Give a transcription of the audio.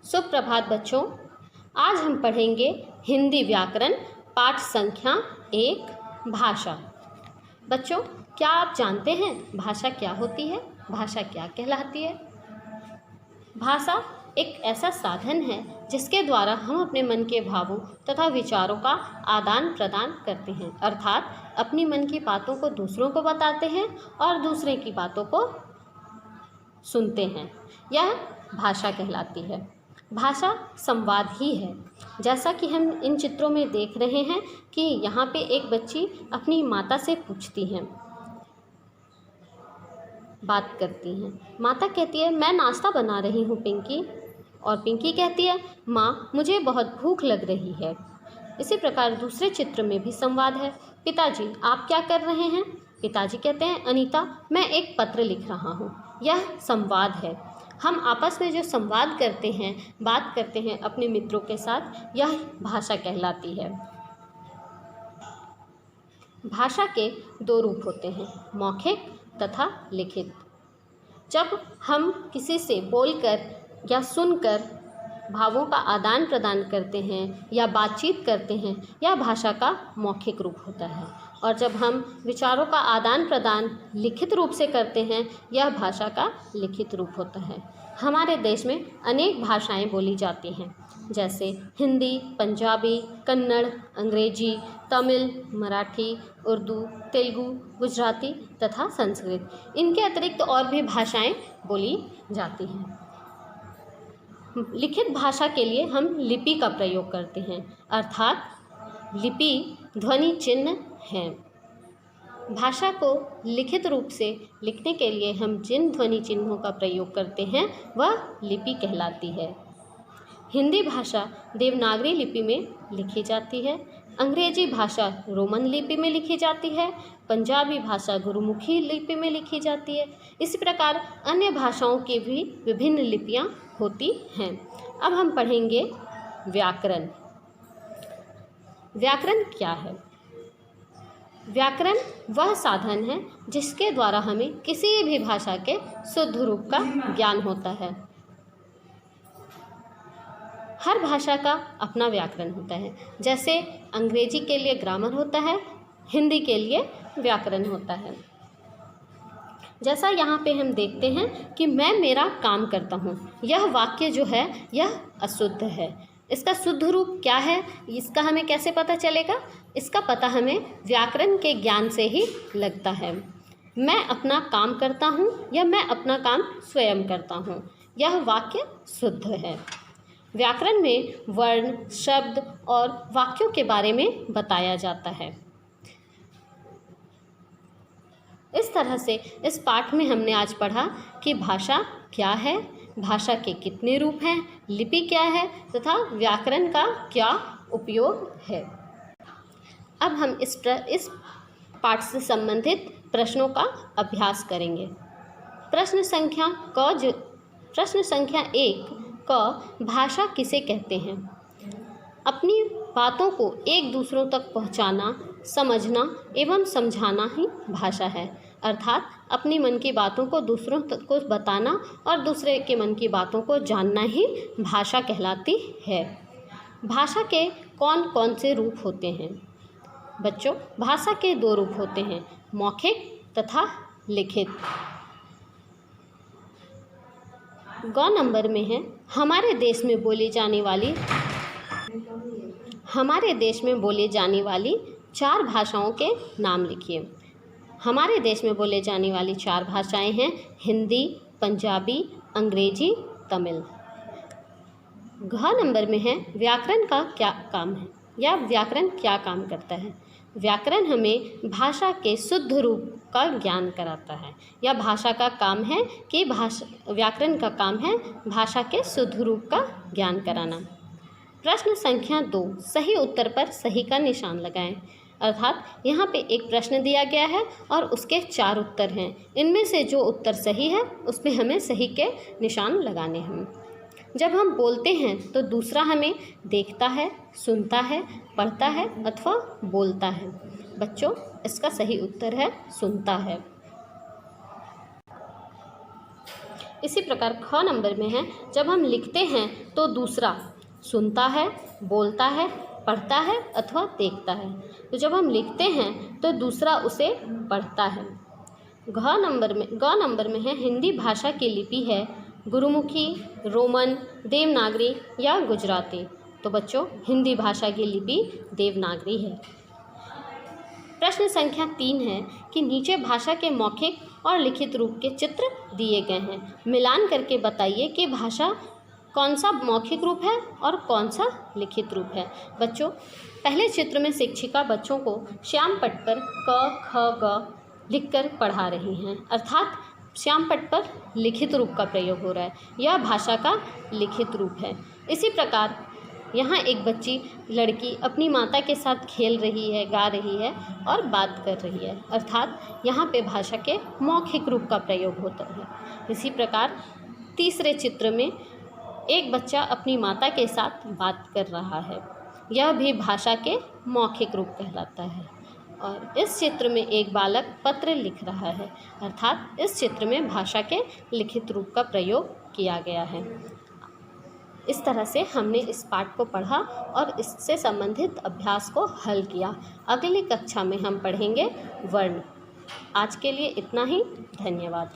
सुप्रभात बच्चों। आज हम पढ़ेंगे हिंदी व्याकरण पाठ संख्या 1 भाषा। बच्चों, क्या आप जानते हैं भाषा क्या होती है, भाषा क्या कहलाती है? भाषा एक ऐसा साधन है जिसके द्वारा हम अपने मन के भावों तथा विचारों का आदान प्रदान करते हैं, अर्थात अपनी मन की बातों को दूसरों को बताते हैं और दूसरे की बातों को सुनते हैं। यह भाषा कहलाती है। भाषा संवाद ही है। जैसा कि हम इन चित्रों में देख रहे हैं कि यहाँ पे एक बच्ची अपनी माता से पूछती हैं, बात करती हैं। माता कहती है, मैं नाश्ता बना रही हूँ पिंकी। और पिंकी कहती है, माँ मुझे बहुत भूख लग रही है। इसी प्रकार दूसरे चित्र में भी संवाद है। पिताजी आप क्या कर रहे हैं? पिताजी कहते हैं, अनीता मैं एक पत्र लिख रहा हूँ। यह संवाद है। हम आपस में जो संवाद करते हैं, बात करते हैं अपने मित्रों के साथ, यह भाषा कहलाती है। भाषा के दो रूप होते हैं, मौखिक तथा लिखित। जब हम किसी से बोलकर या सुनकर भावों का आदान प्रदान करते हैं या बातचीत करते हैं, यह भाषा का मौखिक रूप होता है। और जब हम विचारों का आदान प्रदान लिखित रूप से करते हैं, यह भाषा का लिखित रूप होता है। हमारे देश में अनेक भाषाएं बोली जाती हैं, जैसे हिंदी, पंजाबी, कन्नड़, अंग्रेजी, तमिल, मराठी, उर्दू, तेलुगु, गुजराती तथा संस्कृत। इनके अतिरिक्त और भी भाषाएं बोली जाती हैं। लिखित भाषा के लिए हम लिपि का प्रयोग करते हैं, अर्थात लिपि ध्वनि चिन्ह है। भाषा को लिखित रूप से लिखने के लिए हम जिन ध्वनि चिन्हों का प्रयोग करते हैं वह लिपि कहलाती है। हिंदी भाषा देवनागरी लिपि में लिखी जाती है। अंग्रेजी भाषा रोमन लिपि में लिखी जाती है। पंजाबी भाषा गुरुमुखी लिपि में लिखी जाती है। इसी प्रकार अन्य भाषाओं की भी विभिन्न लिपियां होती हैं। अब हम पढ़ेंगे व्याकरण। व्याकरण क्या है? व्याकरण वह साधन है जिसके द्वारा हमें किसी भी भाषा के शुद्ध रूप का ज्ञान होता है। हर भाषा का अपना व्याकरण होता है। जैसे अंग्रेजी के लिए ग्रामर होता है, हिंदी के लिए व्याकरण होता है। जैसा यहाँ पे हम देखते हैं कि मैं मेरा काम करता हूँ, यह वाक्य जो है यह अशुद्ध है। इसका शुद्ध रूप क्या है, इसका हमें कैसे पता चलेगा? इसका पता हमें व्याकरण के ज्ञान से ही लगता है। मैं अपना काम करता हूँ या मैं अपना काम स्वयं करता हूँ, यह वाक्य शुद्ध है। व्याकरण में वर्ण, शब्द और वाक्यों के बारे में बताया जाता है। इस तरह से इस पाठ में हमने आज पढ़ा कि भाषा क्या है, भाषा के कितने रूप हैं, लिपि क्या है तथा व्याकरण का क्या उपयोग है। अब हम इस पाठ से संबंधित प्रश्नों का अभ्यास करेंगे। प्रश्न संख्या 1 क भाषा किसे कहते हैं? अपनी बातों को एक दूसरों तक पहुंचाना, समझना एवं समझाना ही भाषा है। अर्थात अपनी मन की बातों को दूसरों तक को बताना और दूसरे के मन की बातों को जानना ही भाषा कहलाती है। भाषा के कौन कौन से रूप होते हैं? बच्चों, भाषा के दो रूप होते हैं, मौखिक तथा लिखित। ग नंबर में है, हमारे देश में बोली जाने वाली 4 भाषाओं के नाम लिखिए। हमारे देश में बोले जाने वाली 4 भाषाएं हैं हिंदी, पंजाबी, अंग्रेजी, तमिल। घ नंबर में है, व्याकरण का क्या काम है या व्याकरण क्या काम करता है? व्याकरण हमें भाषा के शुद्ध रूप का ज्ञान कराता है, या भाषा का काम है कि व्याकरण का काम है भाषा के शुद्ध रूप का ज्ञान कराना। प्रश्न संख्या 2, सही उत्तर पर सही का निशान लगाएं। अर्थात यहाँ पे एक प्रश्न दिया गया है और उसके 4 उत्तर हैं। इनमें से जो उत्तर सही है उसमें हमें सही के निशान लगाने हैं। जब हम बोलते हैं तो दूसरा हमें देखता है, सुनता है, पढ़ता है अथवा बोलता है। बच्चों, इसका सही उत्तर है सुनता है। इसी प्रकार ख नंबर में है, जब हम लिखते हैं तो दूसरा सुनता है, बोलता है, पढ़ता है अथवा देखता है। तो जब हम लिखते हैं तो दूसरा उसे पढ़ता है। ग नंबर में है, हिंदी भाषा की लिपि है गुरुमुखी, रोमन, देवनागरी या गुजराती। तो बच्चों हिंदी भाषा की लिपि देवनागरी है। प्रश्न संख्या 3 है कि नीचे भाषा के मौखिक और लिखित रूप के चित्र दिए गए हैं, मिलान करके बताइए कि भाषा कौन सा मौखिक रूप है और कौन सा लिखित रूप है। बच्चों पहले चित्र में शिक्षिका बच्चों को श्याम पट्ट पर क ख ग लिखकर पढ़ा रही हैं, अर्थात श्याम पट्ट पर लिखित रूप का प्रयोग हो रहा है। यह भाषा का लिखित रूप है। इसी प्रकार यहाँ एक बच्ची लड़की अपनी माता के साथ खेल रही है, गा रही है और बात कर रही है, अर्थात यहाँ पे भाषा के मौखिक रूप का प्रयोग होता है। इसी प्रकार तीसरे चित्र में एक बच्चा अपनी माता के साथ बात कर रहा है, यह भी भाषा के मौखिक रूप कहलाता है। और इस चित्र में एक बालक पत्र लिख रहा है, अर्थात इस चित्र में भाषा के लिखित रूप का प्रयोग किया गया है। इस तरह से हमने इस पाठ को पढ़ा और इससे संबंधित अभ्यास को हल किया। अगली कक्षा में हम पढ़ेंगे वर्ण। आज के लिए इतना ही। धन्यवाद।